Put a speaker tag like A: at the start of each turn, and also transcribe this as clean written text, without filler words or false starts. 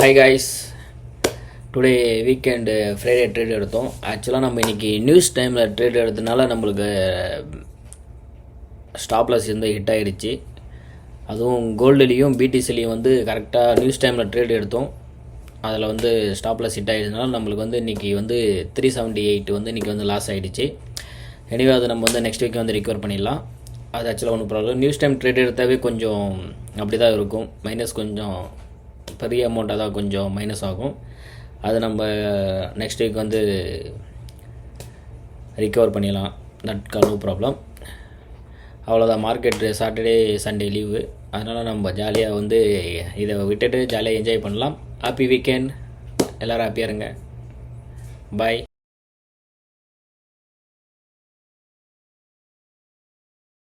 A: Hi guys, today weekend Friday trade எடுத்தோம். ஆக்சுவலாக நம்ம இன்றைக்கி நியூஸ் டைமில் ட்ரேட் எடுத்ததுனால நம்மளுக்கு ஸ்டாப்லஸ் வந்து ஹிட் ஆகிடுச்சு. அதுவும் கோல்டுலேயும் பிடிசிலையும் வந்து கரெக்டாக நியூஸ் டைமில் ட்ரேட் எடுத்தோம். அதில் வந்து ஸ்டாப்லஸ் ஹிட் ஆகிடுறதுனால நம்மளுக்கு வந்து இன்றைக்கி வந்து 378 வந்து இன்றைக்கி வந்து லாஸ் ஆகிடுச்சு. எனிவே அது நம்ம வந்து நெக்ஸ்ட் வீக் வந்து ரிகவர் பண்ணிடலாம். அது ஆக்சுவலாக ஒன்றும் ப்ராப்ளம். நியூஸ் டைம் ட்ரேட் எடுத்தாவே கொஞ்சம் அப்படி தான் இருக்கும். மைனஸ் கொஞ்சம் பெரிய அமௌண்ட்டாக தான் கொஞ்சம் மைனஸ் ஆகும். அது நம்ம நெக்ஸ்ட் வீக் வந்து ரிகவர் பண்ணிடலாம். That no problem. அவ்வளோதான். மார்க்கெட்டு சாட்டர்டே சண்டே லீவு, அதனால் நம்ம ஜாலியாக வந்து இதை விட்டுட்டு ஜாலியாக என்ஜாய் பண்ணலாம். Happy weekend. எல்லோரும் ஹாப்பியாக இருங்க. பாய்.